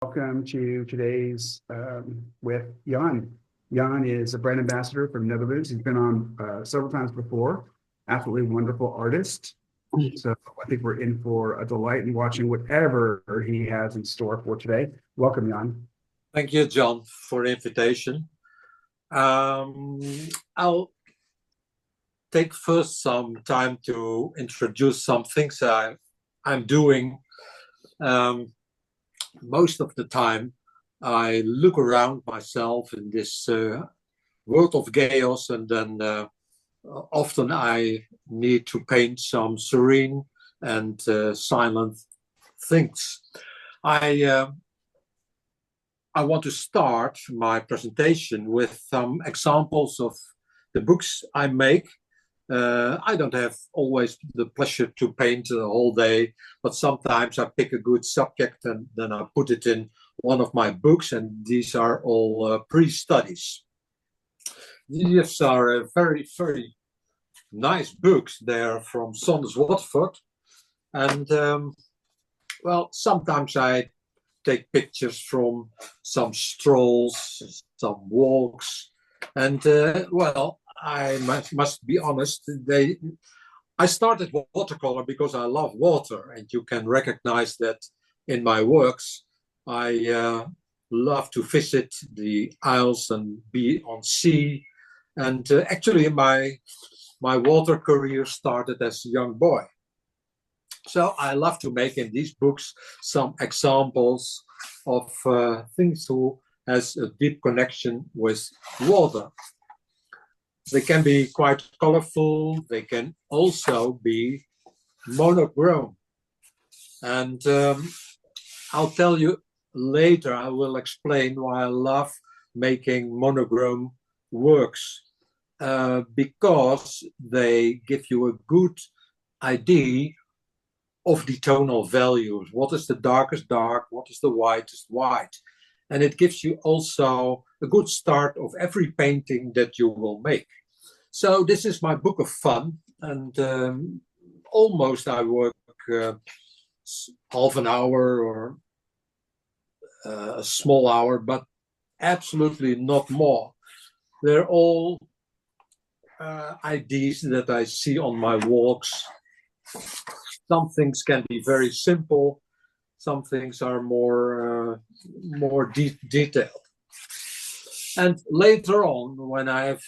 welcome to today's with Jan. Jan is a brand ambassador from Netherlands. He's been on several times before. Absolutely wonderful artist. So I think we're in for a delight in watching whatever he has in store for today. Welcome, Jan. Thank you, John, for the invitation. I'll take first some time to introduce some things I'm doing. Most of the time, I look around myself in this world of chaos, and then often I need to paint some serene and silent things. I want to start my presentation with some examples of the books I make. I don't have always the pleasure to paint the whole day, but sometimes I pick a good subject and then I put it in one of my books, and these are all pre-studies. These are very, very nice books. They're from Saunders Watford, and well, sometimes I take pictures from some strolls, some walks, and well, I must be honest, I started watercolor because I love water, and you can recognize that in my works. I love to visit the isles and be on sea, and actually my water career started as a young boy. So I love to make in these books some examples of things who has a deep connection with water. They can be quite colorful. They can also be monochrome. And I'll tell you later, I will explain why I love making monochrome works, because they give you a good idea of the tonal values. What is the darkest dark? What is the whitest white? And it gives you also a good start of every painting that you will make. So this is my book of fun, and almost I work half an hour or a small hour, but absolutely not more. They're all ideas that I see on my walks. Some things can be very simple. Some things are more detailed. And later on, when I have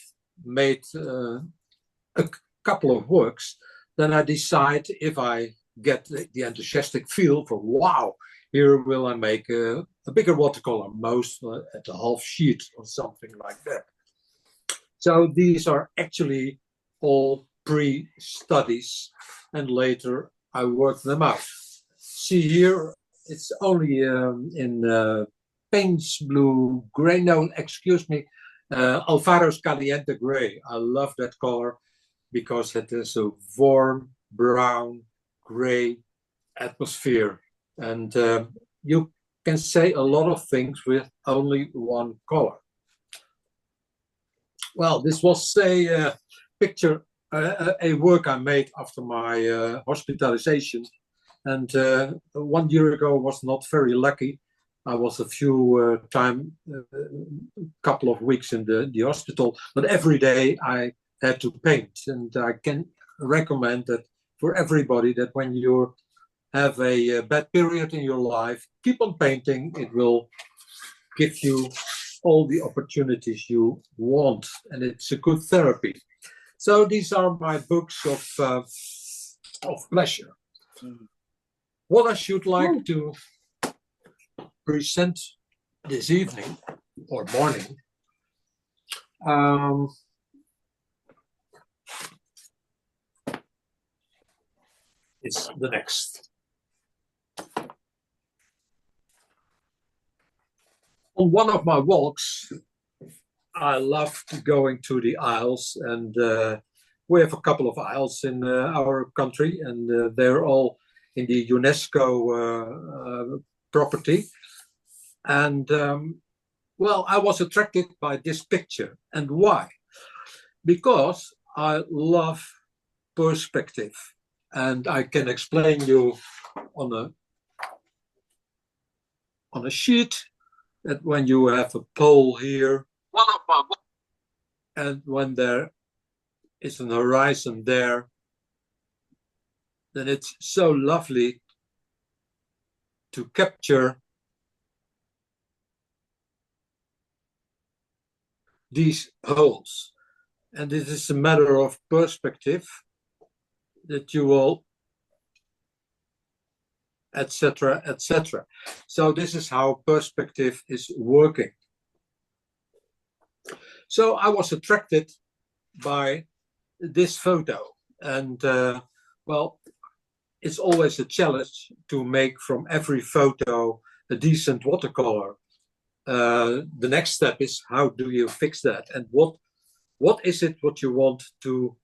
made a couple of works, then I decide if I get the enthusiastic feel for, wow, here will I make a bigger watercolor, most at a half sheet or something like that. So these are actually all pre-studies, and later I work them out. See here, it's only in Payne's blue gray, no, excuse me, Alvaro's Caliente gray. I love that color because it is a warm, brown, gray atmosphere. And you can say a lot of things with only one color. Well, this was a picture, a work I made after my hospitalization. And 1 year ago was not very lucky. I was a couple of weeks in the hospital, but every day I had to paint. And I can recommend that for everybody, that when you have a bad period in your life, keep on painting. It will give you all the opportunities you want, and it's a good therapy. So these are my books of pleasure. What I should like to present this evening or morning is the next. On one of my walks, I love going to the isles, and we have a couple of isles in our country, and they're all in the UNESCO property. And well, I was attracted by this picture. And why? Because I love perspective, and I can explain you on a on a sheet, that when you have a pole here, and when there is an horizon there, then it's so lovely to capture these poles. And it is a matter of perspective that you will, etc., etc. So this is how perspective is working. So I was attracted by this photo, and well, it's always a challenge to make from every photo a decent watercolor. The next step is, how do you fix that, and what is it what you want to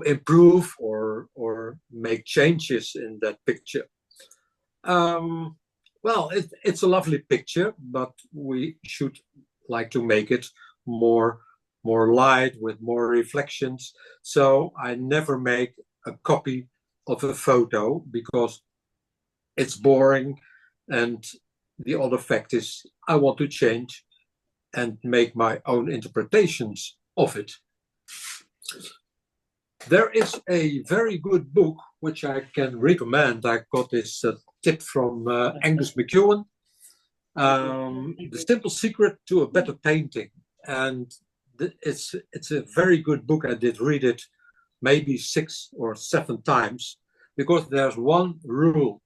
improve or make changes in that picture. Well, it's a lovely picture, but we should like to make it more light with more reflections. So I never make a copy of a photo because it's boring, and the other fact is I want to change and make my own interpretations of it. There is a very good book which I can recommend. I got this tip from Angus McEwen, The Simple Secret to a Better Painting. And it's a very good book. I did read it maybe 6 or 7 times, because there's one rule: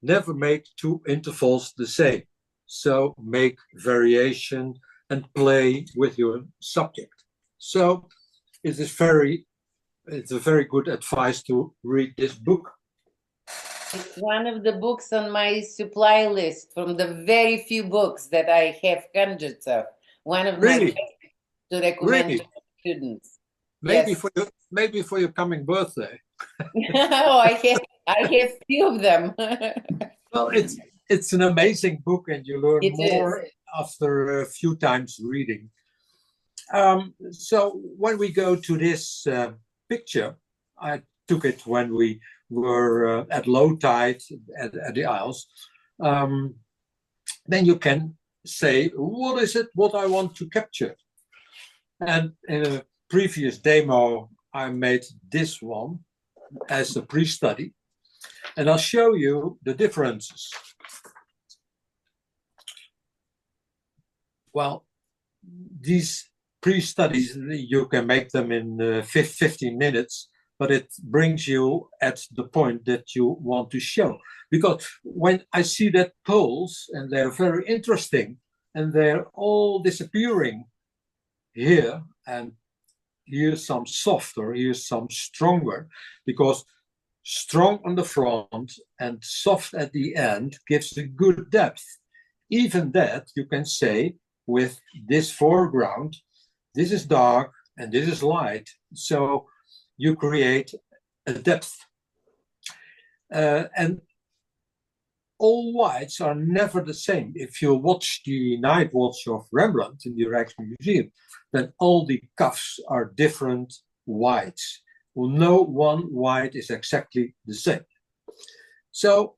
never make 2 intervals the same. So make variation and play with your subject. So it's a very good advice to read this book. It's one of the books on my supply list, from the very few books that I have hundreds of. One of my favorites to recommend to students. Maybe for your coming birthday. Oh, I have few of them. Well, it's an amazing book, and you learn more after a few times reading. So when we go to this picture, I took it when we were at low tide at the Isles. Then you can say, what is it what I want to capture? And in a previous demo, I made this one as a pre-study, and I'll show you the differences. Well, these pre-studies, you can make them in 15 minutes, but it brings you at the point that you want to show. Because when I see that poles, and they're very interesting, and they're all disappearing here, and here's some softer, here's some stronger, because strong on the front and soft at the end gives a good depth. Even that you can say with this foreground, this is dark and this is light, so you create a depth. And all whites are never the same. If you watch the Night Watch of Rembrandt in the Rijksmuseum, then all the cuffs are different whites. Well, no one white is exactly the same. So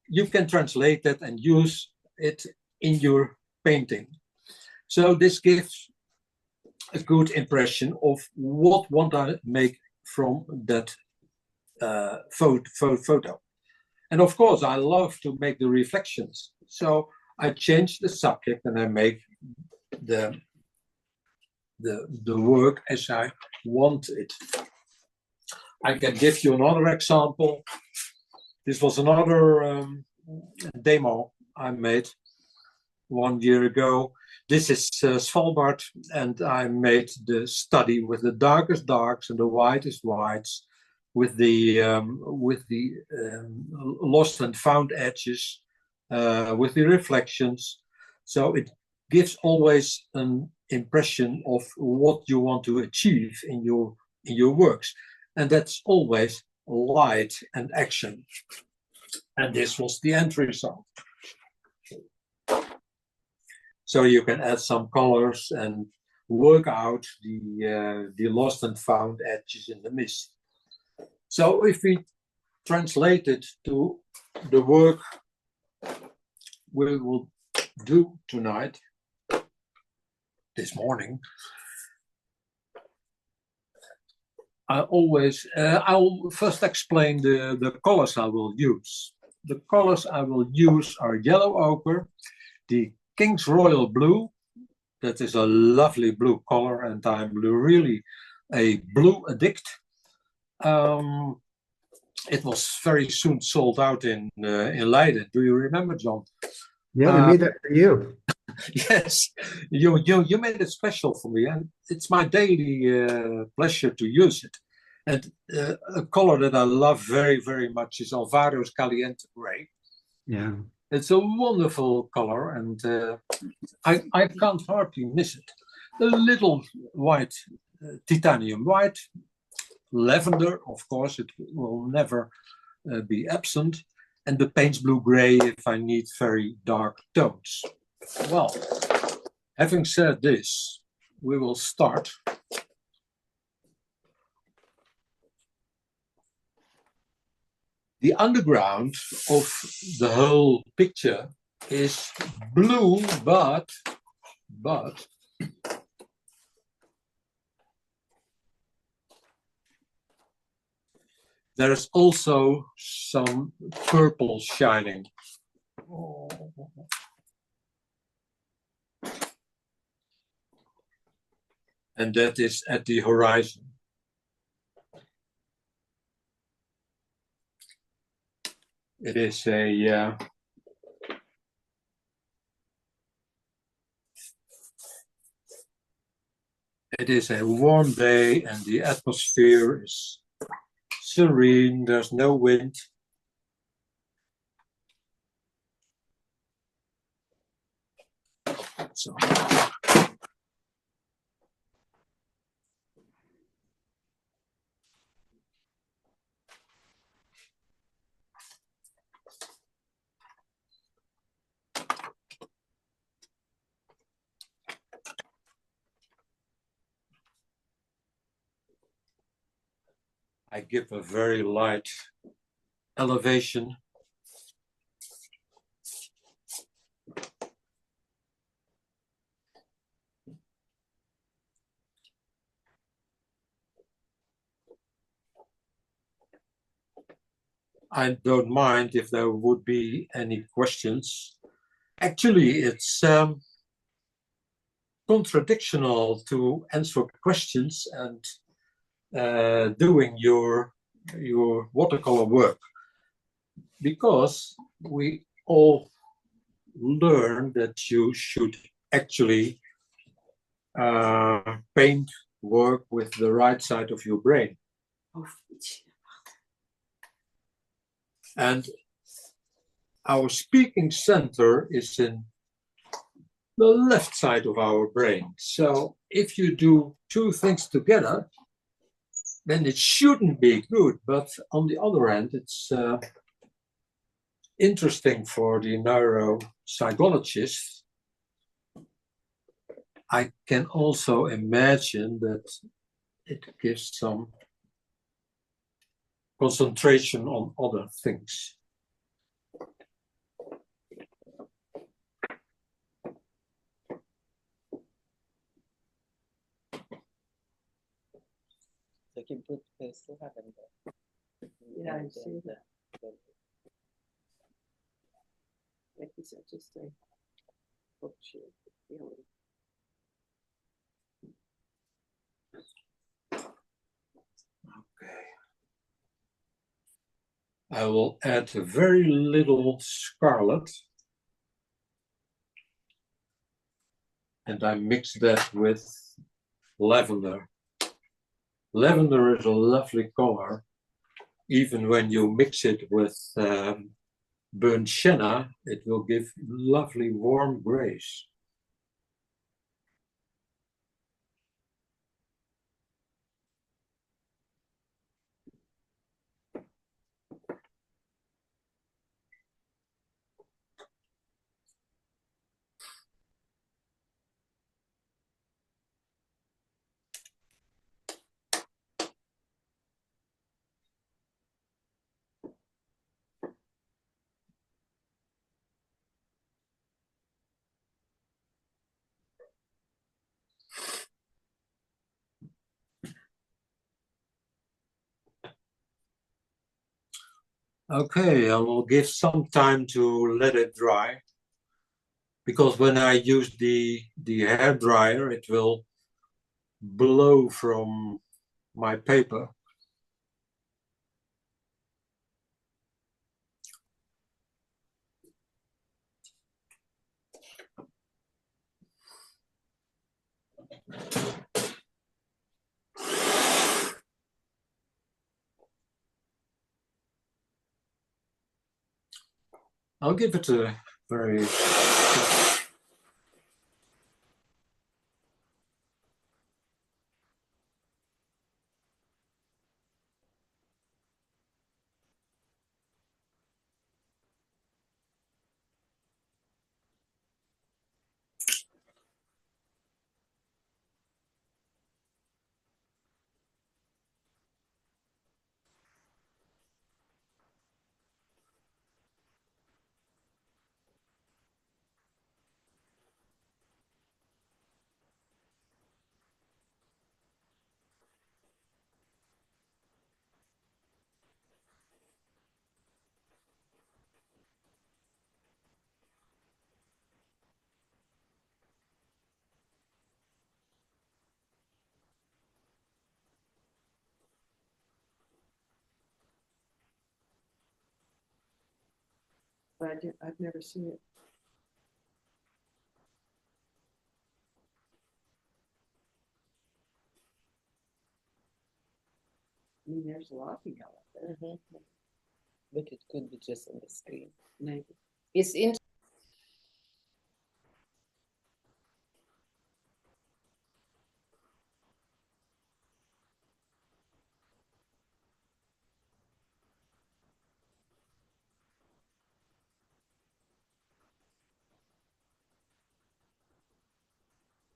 you can translate that and use it in your painting. So this gives a good impression of what want I make from that photo. And of course, I love to make the reflections. So I change the subject and I make the work as I want it. I can give you another example. This was another demo I made 1 year ago. This is Svalbard, and I made the study with the darkest darks and the whitest whites, with the lost and found edges, with the reflections. So it gives always an impression of what you want to achieve in your works, and that's always light and action. And this was the end result. So you can add some colors and work out the lost and found edges in the mist. So if we translate it to the work we will do tonight, this morning, I'll first explain the colors I will use. The colors I will use are yellow ochre, the King's Royal Blue, that is a lovely blue color, and I'm really a blue addict. It was very soon sold out in Leiden. Do you remember, John? Yeah, we made that for you. Yes, you made it special for me, and it's my daily pleasure to use it. And a color that I love very, very much is Alvaro's Caliente Gray. Yeah. It's a wonderful color, and I can't hardly miss it. A little white, titanium white, lavender, of course, it will never be absent, and the Payne's Blue Gray if I need very dark tones. Well, having said this, we will start. The underground of the whole picture is blue, but there is also some purple shining. And that is at the horizon. It is a warm day, and the atmosphere is serene. There's no wind. So. I give a very light elevation. I don't mind if there would be any questions. Actually, it's contradictional to answer questions and doing your watercolor work, because we all learn that you should actually paint work with the right side of your brain. And our speaking center is in the left side of our brain. So if you do two things together, then it shouldn't be good. But on the other hand, it's interesting for the neuropsychologist. I can also imagine that it gives some concentration on other things. So you put still haven't. Yeah, I see that. Like you said, just a book feeling. Okay. I will add a very little scarlet. And I mix that with lavender. Lavender is a lovely color. Even when you mix it with burnt sienna, it will give lovely warm grays. Okay, I will give some time to let it dry, because when I use the hair dryer, it will blow from my paper. I'll give it a very... But I've never seen it. I mean, there's a lot of people out there. But it could be just on the screen. Maybe. It's in.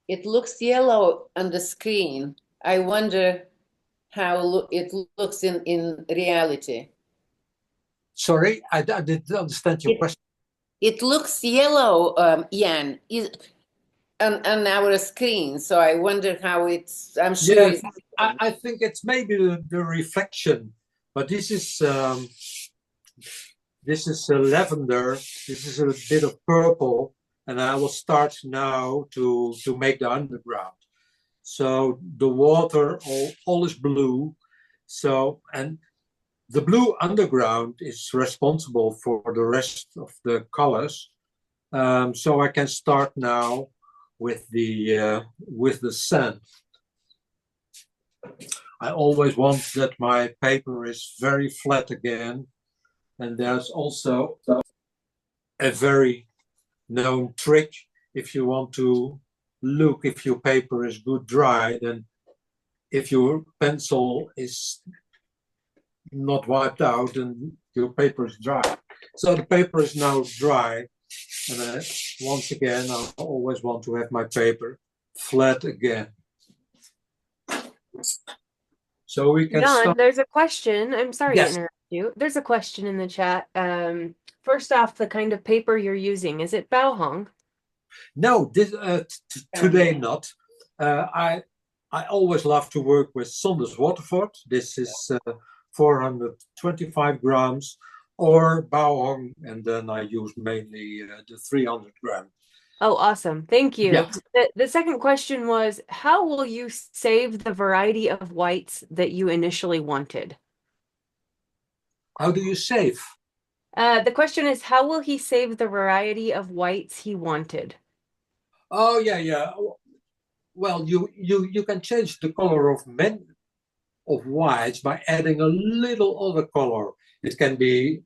It looks yellow on the screen. I wonder how it looks in reality. Sorry, I didn't understand your question. It looks yellow, Jan, on our screen. So I wonder how it's. I'm sure. Yeah, I think it's maybe the reflection, but this is a lavender. This is a bit of purple, and I will start now to make the underground. So the water all is blue. So, and the blue underground is responsible for the rest of the colors. So I can start now with the sand. I always want that my paper is very flat again. And there's also a very known trick. If you want to look if your paper is good dry, then if your pencil is not wiped out, then your paper is dry. So the paper is now dry. And once again, I always want to have my paper flat again. So we can Jan, there's a question. I'm sorry Yes. to interrupt you. There's a question in the chat. First off, the kind of paper you're using, is it Bauhong? No, this today not. I always love to work with Sonders Waterford. This is 425 grams, or Bauhong, and then I use mainly the 300 gram. Oh, awesome. Thank you. Yeah. The second question was, how will you save the variety of whites that you initially wanted? How do you save? The question is, how will he save the variety of whites he wanted? Oh, yeah. Well, you can change the color of whites by adding a little other color. It can be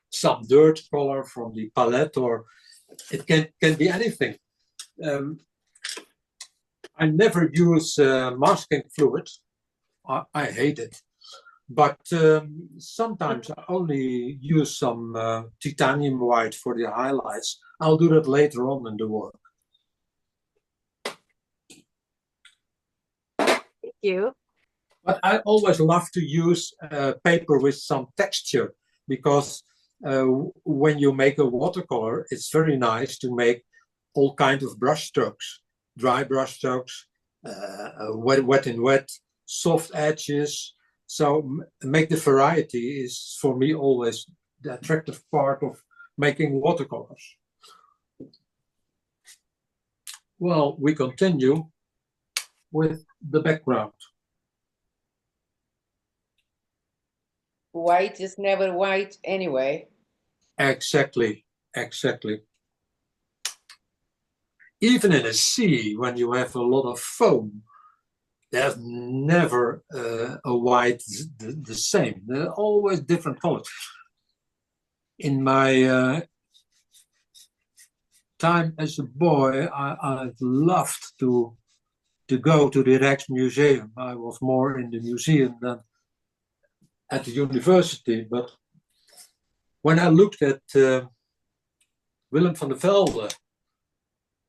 some dirt color from the palette, or it can be anything. I never use masking fluid. I hate it. But sometimes I only use some titanium white for the highlights. I'll do that later on in the work. Thank you. But I always love to use paper with some texture, because when you make a watercolor, it's very nice to make all kinds of brush strokes, dry brush strokes, wet and wet, soft edges. So make the variety is for me always the attractive part of making watercolors. Well, we continue with the background. White is never white anyway. Exactly, exactly. Even in a sea, when you have a lot of foam, there's never a white the same. There are always different colors. In my time as a boy, I loved to go to the Rijksmuseum. I was more in the museum than at the university. But when I looked at Willem van der Velde,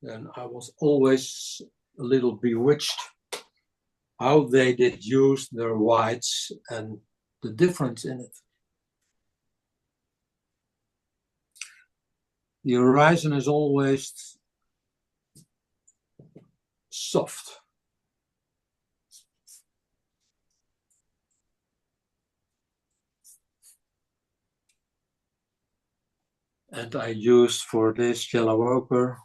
then I was always a little bewitched how they did use their whites and the difference in it. The horizon is always soft. And I used for this yellow ochre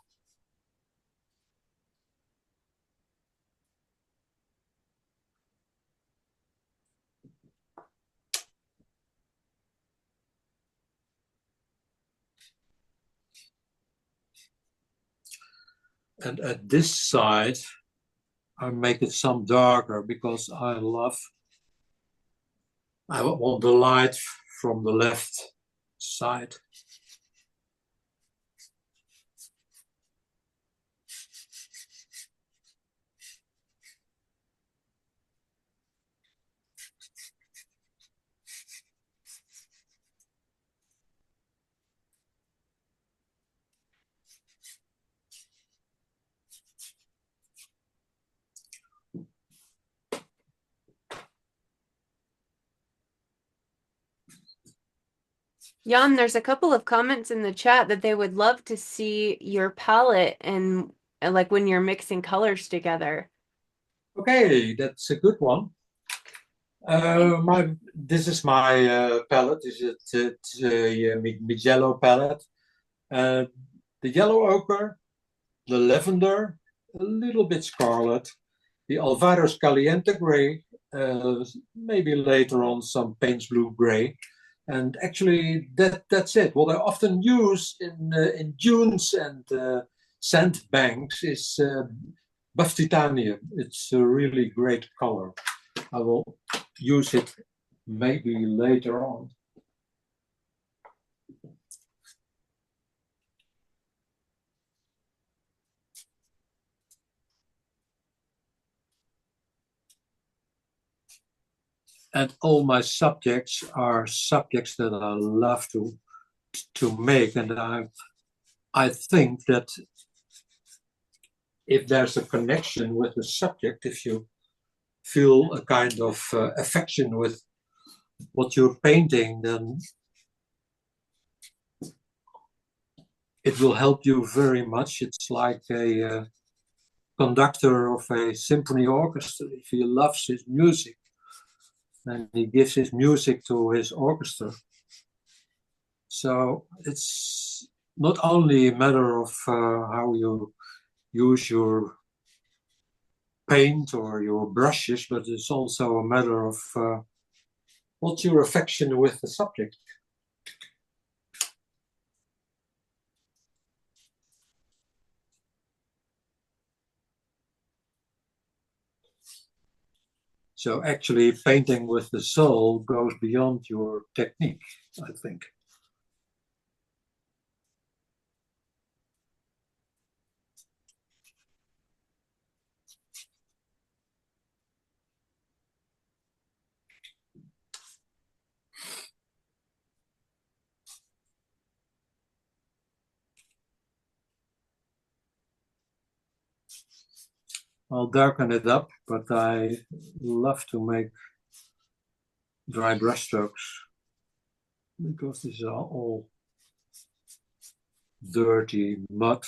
and at this side I make it some darker because I want the light from the left side. Jan, there's a couple of comments in the chat that they would love to see your palette and like when you're mixing colors together. Okay, that's a good one. This is my palette. It's a yellow palette. The yellow ochre, the lavender, a little bit scarlet, the Alvaro's Caliente gray, maybe later on some Payne's blue gray. And actually, that's it. What I often use in dunes and sandbanks is buff titanium. It's a really great color. I will use it maybe later on. And all my subjects are subjects that I love to make, and I think that if there's a connection with the subject, if you feel a kind of affection with what you're painting, then it will help you very much. It's like a conductor of a symphony orchestra. If he loves his music, and he gives his music to his orchestra. So it's not only a matter of how you use your paint or your brushes, but it's also a matter of what's your affection with the subject. So actually painting with the soul goes beyond your technique, I think. I'll darken it up, but I love to make dry brush strokes because these are all dirty mud.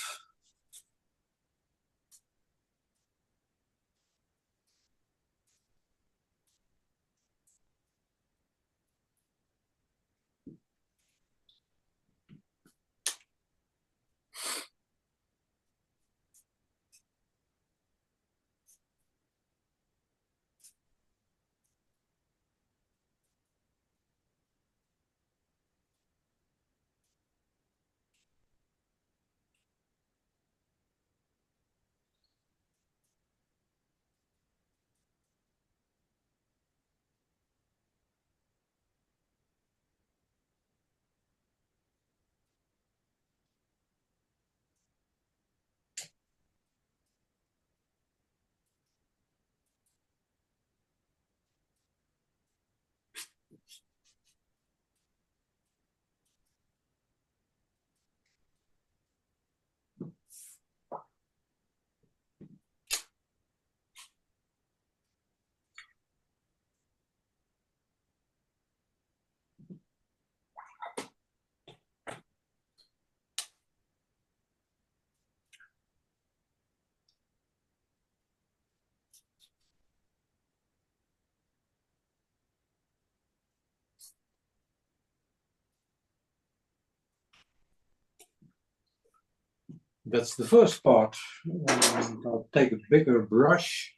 That's the first part. And I'll take a bigger brush.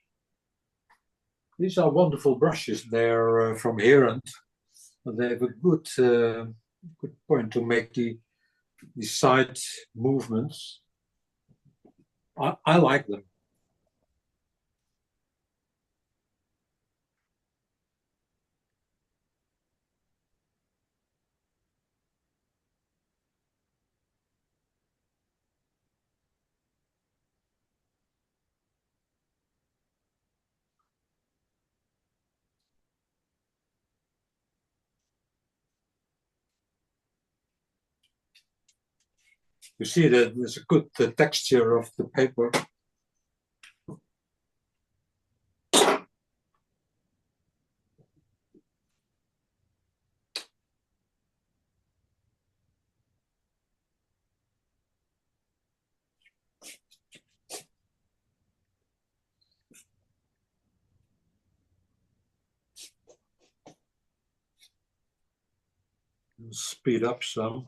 These are wonderful brushes. They're from Herent. They have a good point to make the side movements. I like them. You see that there's a good texture of the paper. Speed up some.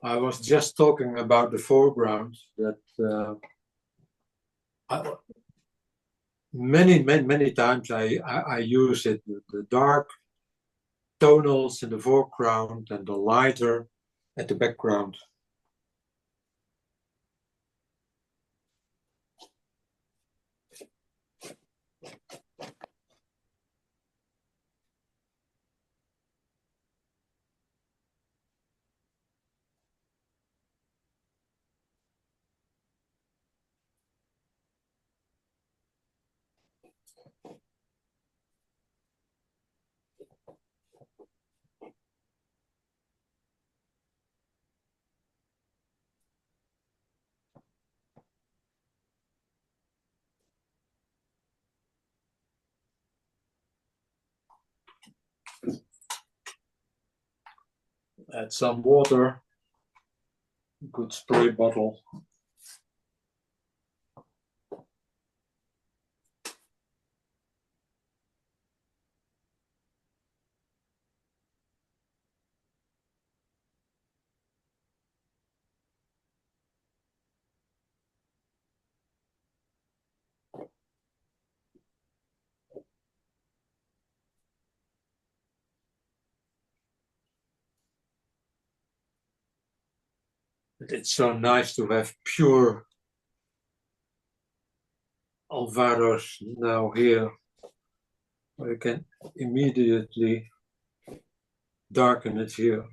I was just talking about the foreground that many times I use it, the dark tonals in the foreground and the lighter at the background. Add some water, good spray bottle. It's so nice to have pure Alvaros now here. You can immediately darken it here.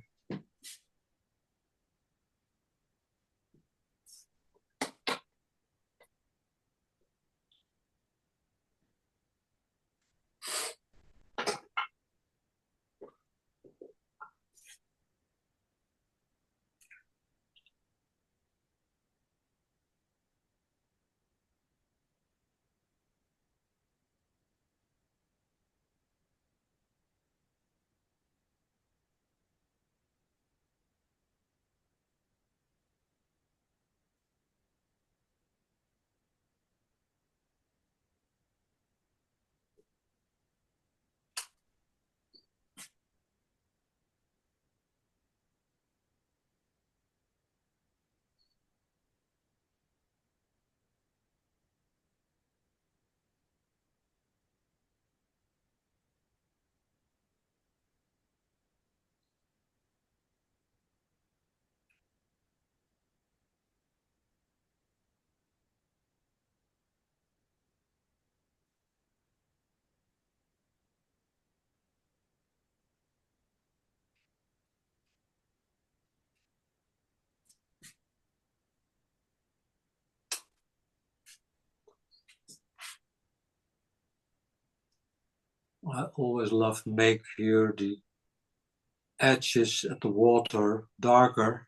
I always love to make here the edges at the water darker.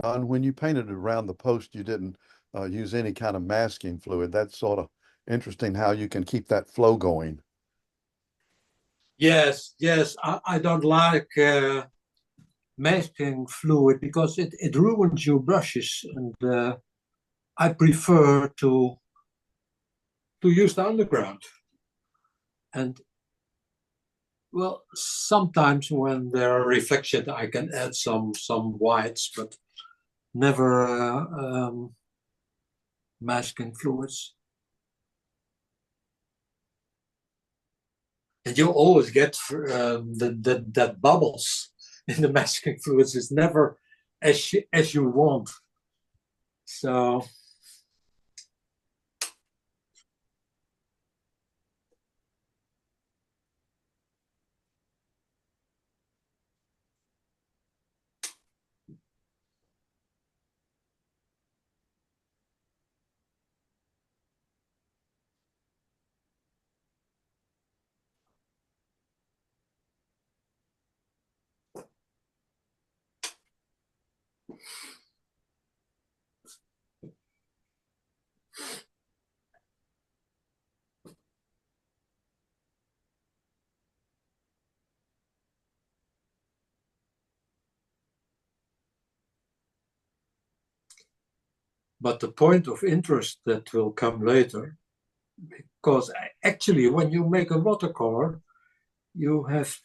And when you painted around the post, you didn't use any kind of masking fluid. That's sort of interesting how you can keep that flow going. Yes, yes. I don't like masking fluid because it ruins your brushes, and I prefer to use the underground. And well, sometimes when there are reflections, I can add some whites, but never masking fluids. And you always get that bubbles in the masking fluids. It's never as you want. So but the point of interest that will come later, because actually when you make a watercolor, you have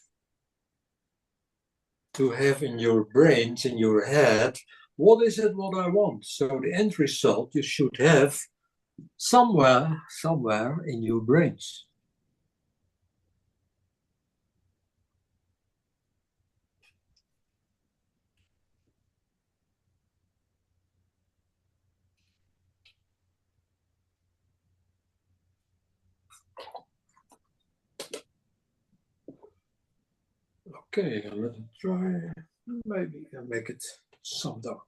to have in your brains, in your head, what is it what I want? So the end result you should have somewhere in your brains. Okay, let it dry. Maybe I can make it some dark.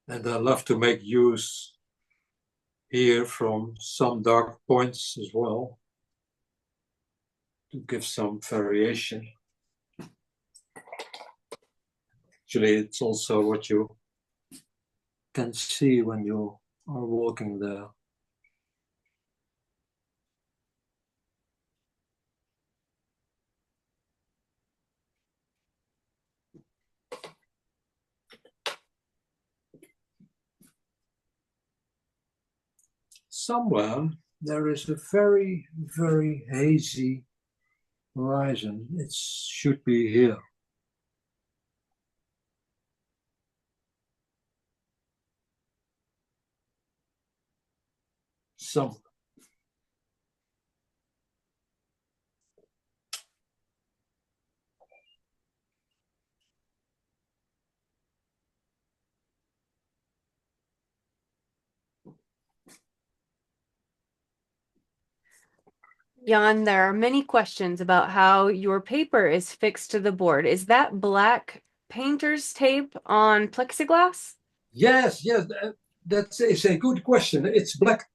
And I love to make use here from some dark points as well to give some variation. Actually, it's also what you can see when you are walking there. Somewhere there is a very, very hazy horizon. It should be here. Some. Jan, there are many questions about how your paper is fixed to the board. Is that black painter's tape on plexiglass? Yes, yes, that is a good question. It's black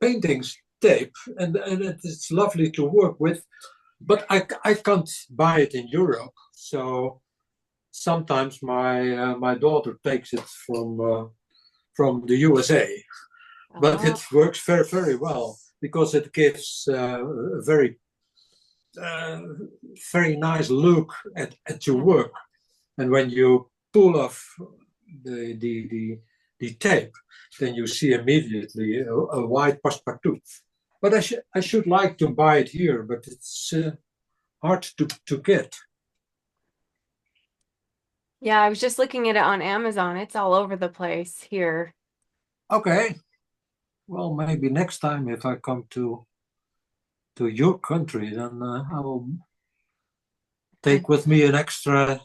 paintings tape, and it's lovely to work with, but I can't buy it in Europe. So sometimes my daughter takes it from the USA, but it works very, very well because it gives a very nice look at your work. And when you pull off the tape, then you see immediately a white passepartout. But I should like to buy it here, but it's hard to get. Yeah, I was just looking at it on Amazon. It's all over the place here. Okay. Well, maybe next time if I come to your country, then I will take with me an extra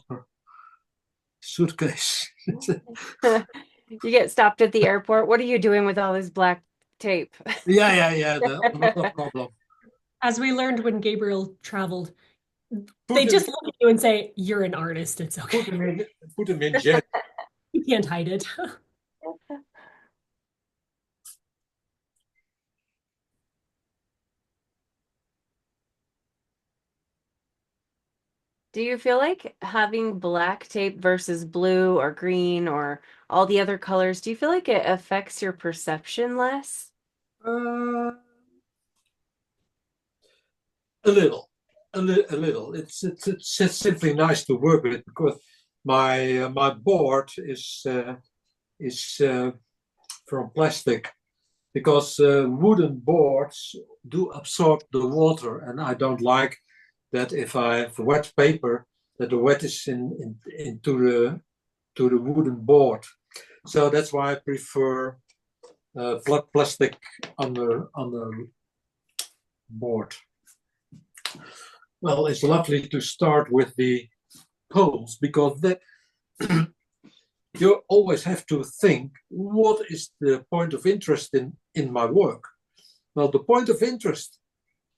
suitcase. You get stopped at the airport. What are you doing with all this black tape? Yeah. Not a problem. As we learned when Gabriel traveled, they just look at you and say, "You're an artist. It's okay." Put them in jail. You can't hide it. Do you feel like having black tape versus blue or green or all the other colors, do you feel like it affects your perception less? A little. It's simply nice to work with because my board is from plastic because wooden boards do absorb the water, and I don't like that if I have wet paper that the wet is into the wooden board. So that's why I prefer flat plastic on the board. Well, it's lovely to start with the poles because that you always have to think, what is the point of interest in my work? Well, the point of interest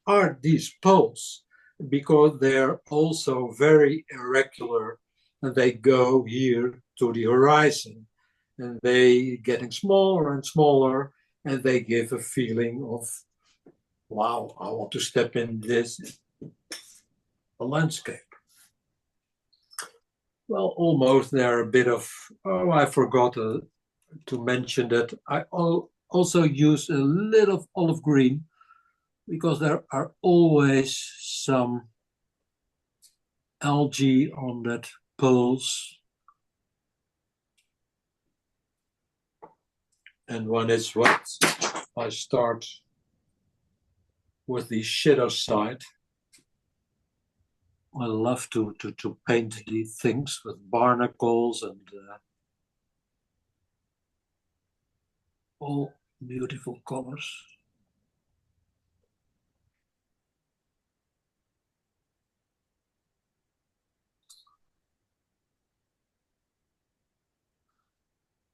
are these poles because they're also very irregular and they go here to the horizon and they getting smaller and smaller and they give a feeling of, wow, I want to step in this a landscape. Well, almost there are a bit of, I forgot to mention that I also use a little olive green because there are always some algae on that poles. And when it's wet, I start with the shadow side. I love to paint these things with barnacles and all beautiful colors.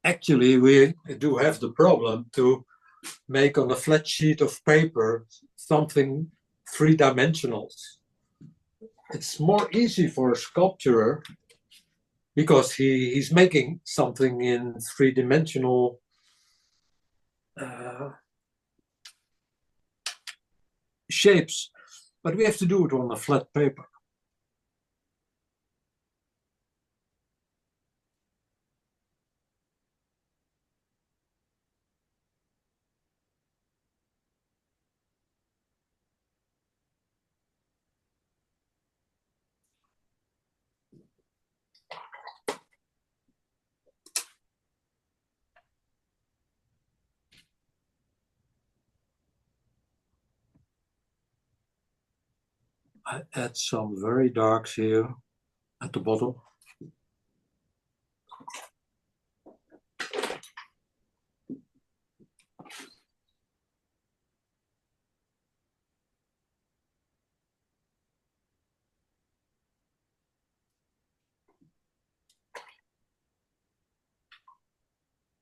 Actually, we do have the problem to make on a flat sheet of paper something three-dimensional. It's more easy for a sculptor because he's making something in three-dimensional shapes, but we have to do it on a flat paper. I add some very darks here at the bottom.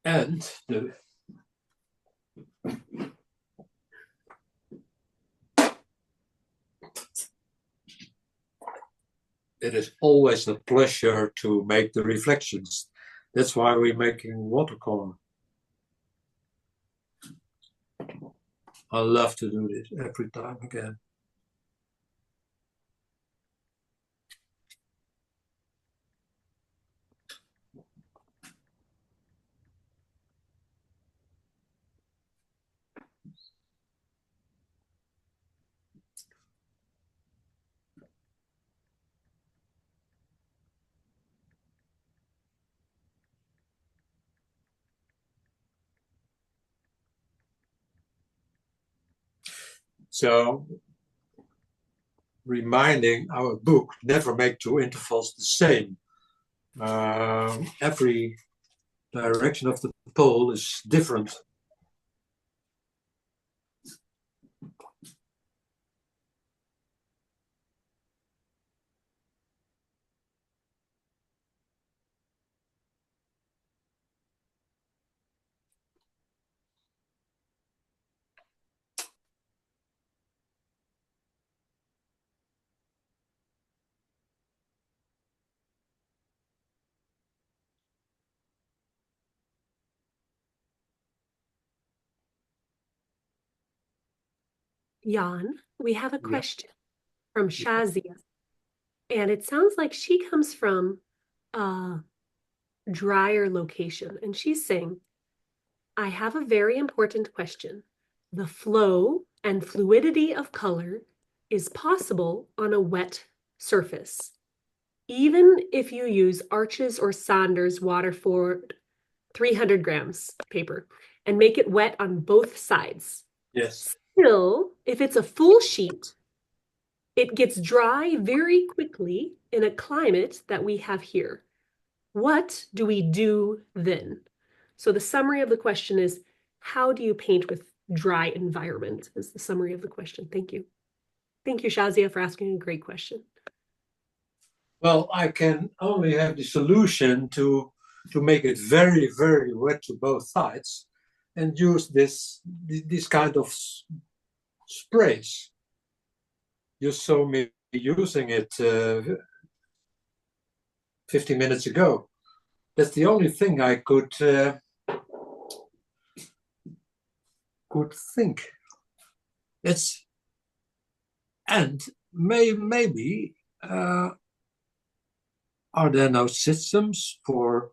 And it is always a pleasure to make the reflections. That's why we're making watercolor. I love to do this every time again. So reminding our book, never make two intervals the same. Every direction of the pole is different. Jan, we have a Yeah. question from Shazia, and it sounds like she comes from a drier location, and she's saying, I have a very important question. The flow and fluidity of color is possible on a wet surface, even if you use Arches or Saunders Waterford 300 grams paper and make it wet on both sides. Yes. Still, if it's a full sheet, it gets dry very quickly in a climate that we have here. What do we do then? So the summary of the question is, how do you paint with dry environment is the summary of the question. Thank you. Thank you, Shazia, for asking a great question. Well, I can only have the solution to make it very, very wet to both sides and use this kind of sprays. You saw me using it 15 minutes ago. That's the only thing I could think. And maybe are there no systems for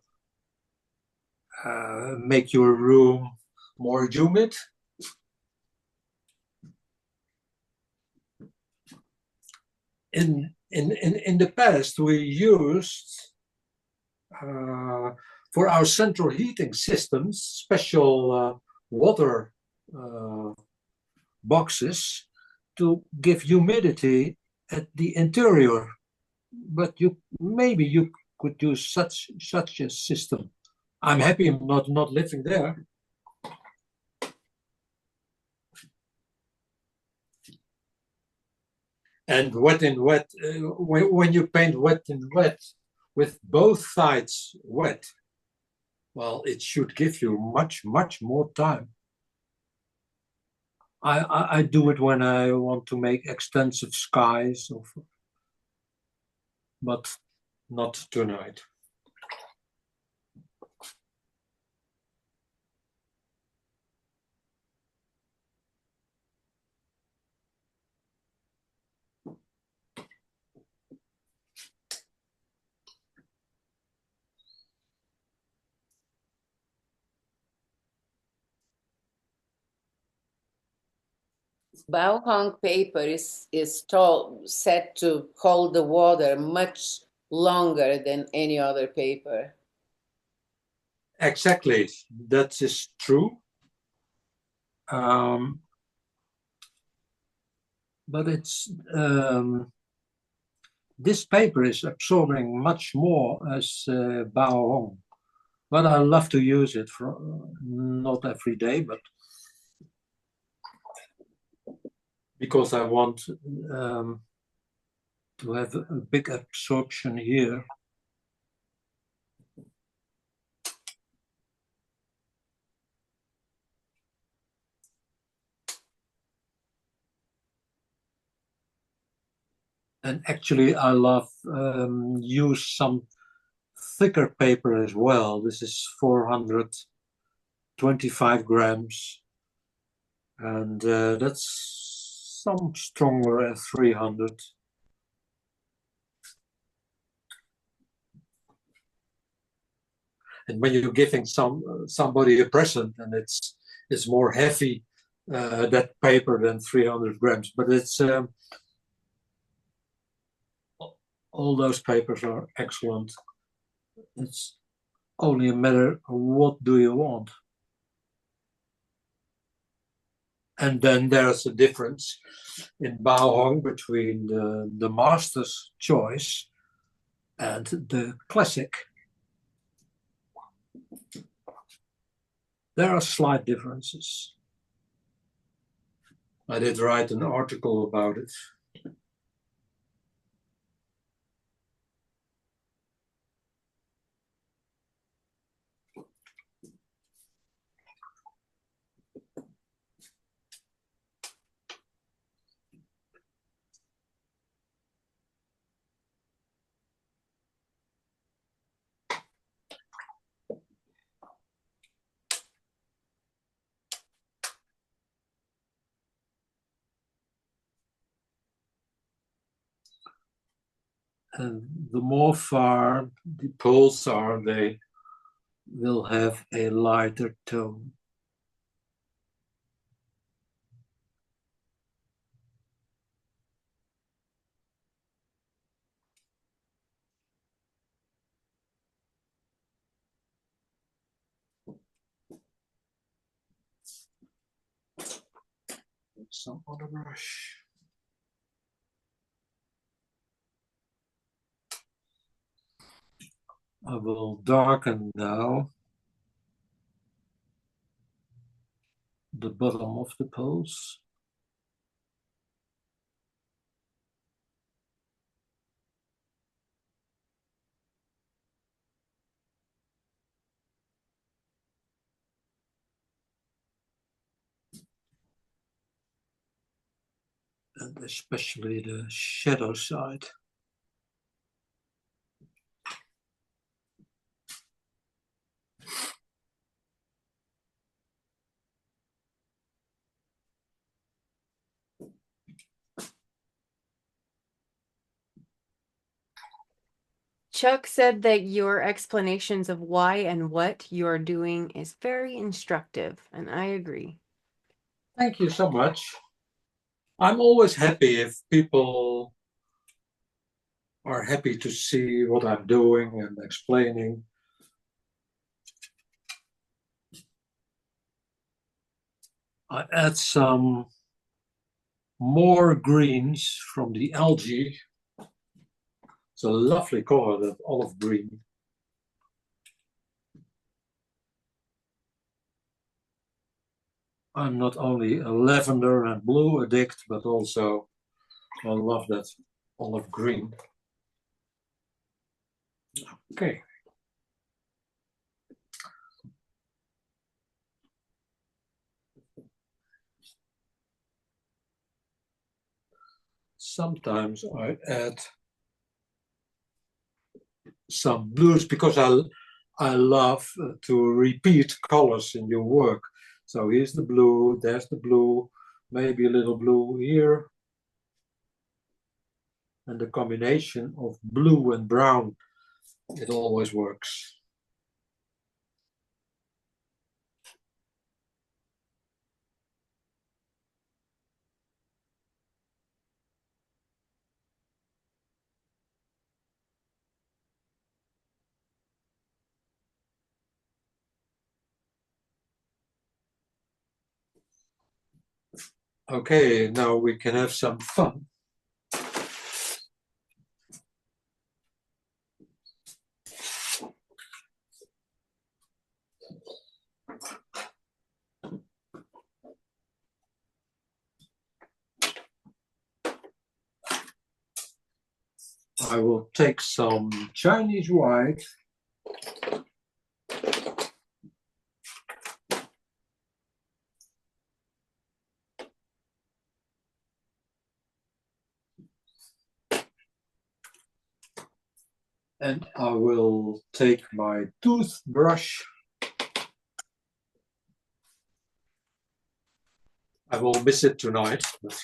make your room more humid? In the past, we used for our central heating systems special water boxes to give humidity at the interior. But maybe you could use such a system. I'm happy I'm not living there. And wet in wet, when you paint wet in wet, with both sides wet, well, it should give you much more time. I do it when I want to make extensive skies, but not tonight. Bauhong paper is set to hold the water much longer than any other paper. Exactly, that is true. But it's this paper is absorbing much more as Bauhong. But I love to use it for not every day, but because I want to have a big absorption here. And actually, I love use some thicker paper as well. This is 425 grams, and that's some stronger at 300. And when you're giving somebody a present, and it's more heavy that paper than 300 grams, but it's all those papers are excellent. It's only a matter of what do you want. And then there's a difference in Baohong between the master's choice and the classic. There are slight differences. I did write an article about it. And the more far the poles are, they will have a lighter tone. Some other brush. I will darken now the bottom of the poles. And especially the shadow side. Chuck said that your explanations of why and what you are doing is very instructive, and I agree. Thank you so much. I'm always happy if people are happy to see what I'm doing and explaining. I add some more greens from the algae. It's a lovely color, that olive green. I'm not only a lavender and blue addict, but also I love that olive green. Okay. Sometimes I add some blues because I love to repeat colors in your work. So here's the blue, there's the blue, maybe a little blue here. And the combination of blue and brown, it always works. Okay, now we can have some fun. I will take some Chinese white. And I will take my toothbrush. I will miss it tonight, but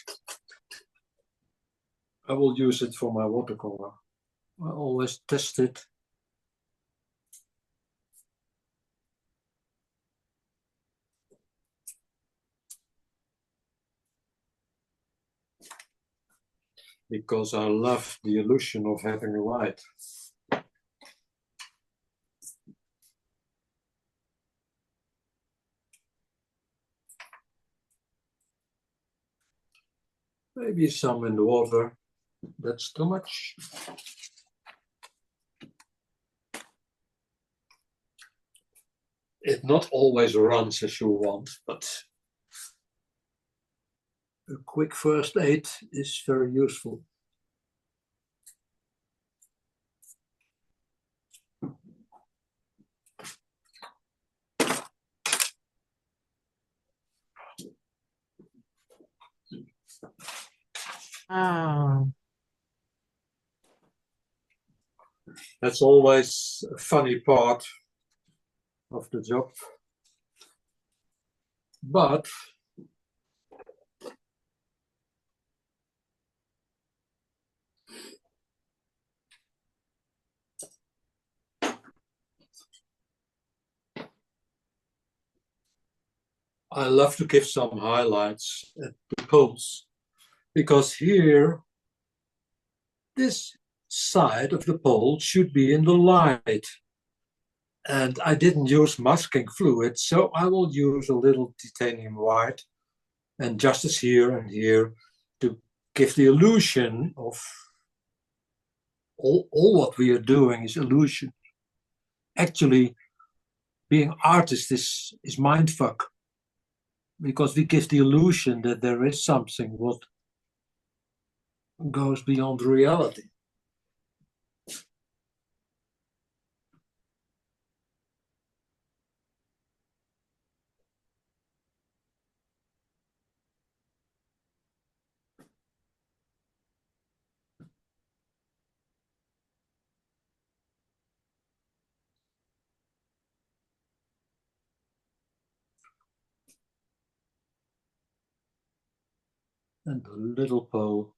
I will use it for my watercolor. I always test it. Because I love the illusion of having light. Maybe some in the water. That's too much. It not always runs as you want, but a quick first aid is very useful. That's always a funny part of the job. But I love to give some highlights at the poles, because here, this side of the pole should be in the light. And I didn't use masking fluid, so I will use a little titanium white and just as here and here to give the illusion of all what we are doing is illusion. Actually, being artist is mindfuck, because we give the illusion that there is something what goes beyond reality. And the little pole.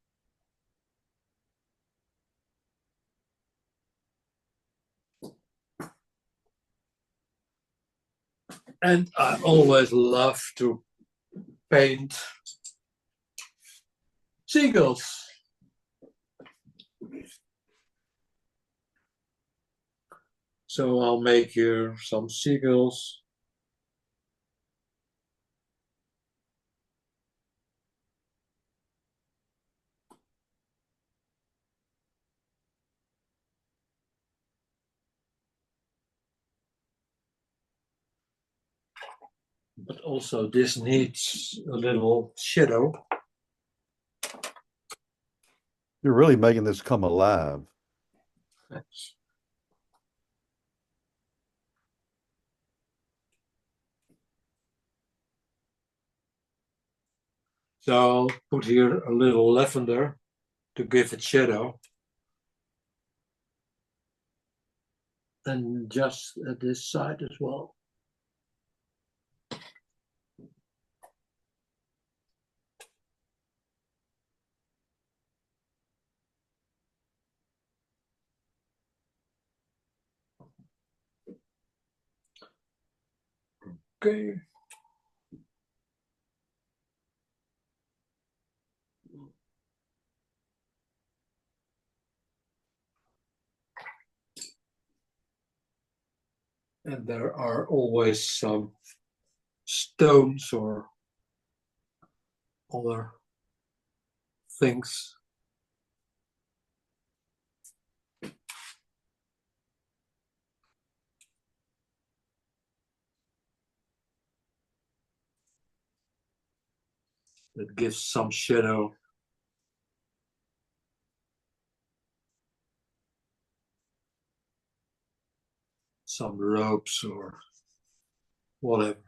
And I always love to paint seagulls. So I'll make here some seagulls. But also this needs a little shadow. You're really making this come alive. So I'll put here a little lavender to give it shadow. And just at this side as well. Okay. And there are always some stones or other things. That gives some shadow. Some ropes or whatever.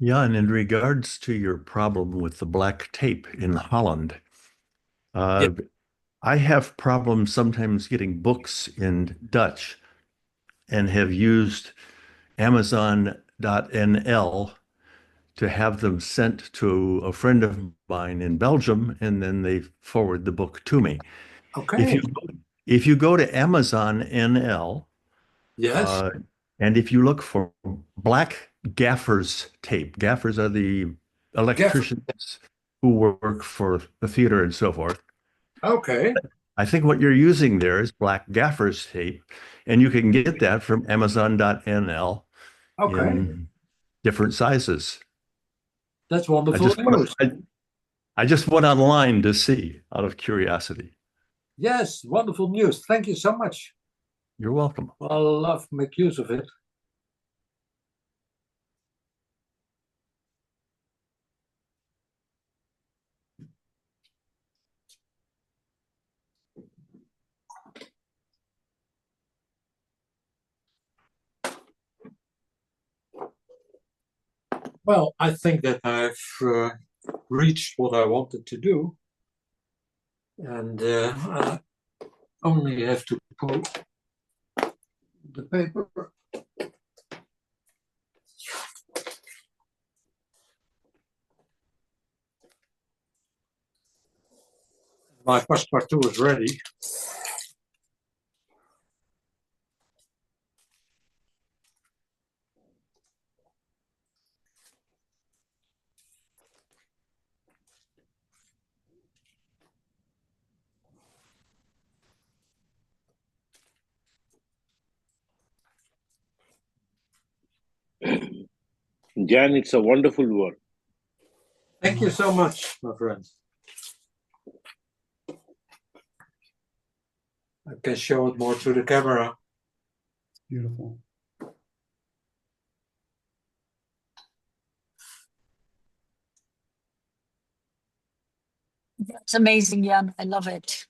Jan, in regards to your problem with the black tape in Holland, Yep. I have problems sometimes getting books in Dutch and have used Amazon.nl to have them sent to a friend of mine in Belgium, and then they forward the book to me. Okay. If you go to Amazon NL, Yes. and if you look for black gaffers tape, gaffers are the electricians who work for the theater and so forth. Okay. I think what you're using there is black gaffer's tape, and you can get that from Amazon.nl Okay. in different sizes. That's wonderful news. I just went online to see out of curiosity. Yes, wonderful news. Thank you so much. You're welcome. I'll love to make use of it. Well, I think that I've reached what I wanted to do. And I only have to pull the paper. My passepartout is ready. Jan, it's a wonderful work. Thank you so much, my friend. I can show it more to the camera. Beautiful. That's amazing, Jan. I love it.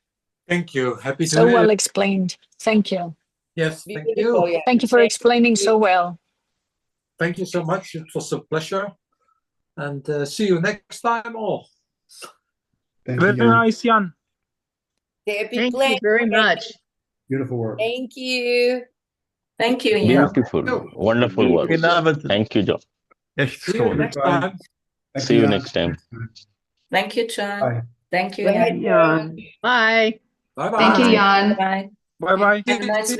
Thank you. Happy to So hear well it. explained. Thank you. Yes, thank Beautiful, you. yeah. Thank you for explaining so well. Thank you so much. It was a pleasure. And see you next time all. Thank you, Very Jan. nice, Jan. Happy Thank you playing. very much. Beautiful work. Thank you. Thank you, Jan. Beautiful, Oh. wonderful work. Guten Abend. Thank you, John. Echt See you schoon. next Bye. time. Thank See you Jan. next time. Thank you, John. Bye. Thank you, Bye, Jan. Jan. Bye. Bye bye. Thank you, Jan. Bye. Bye bye. Have a nice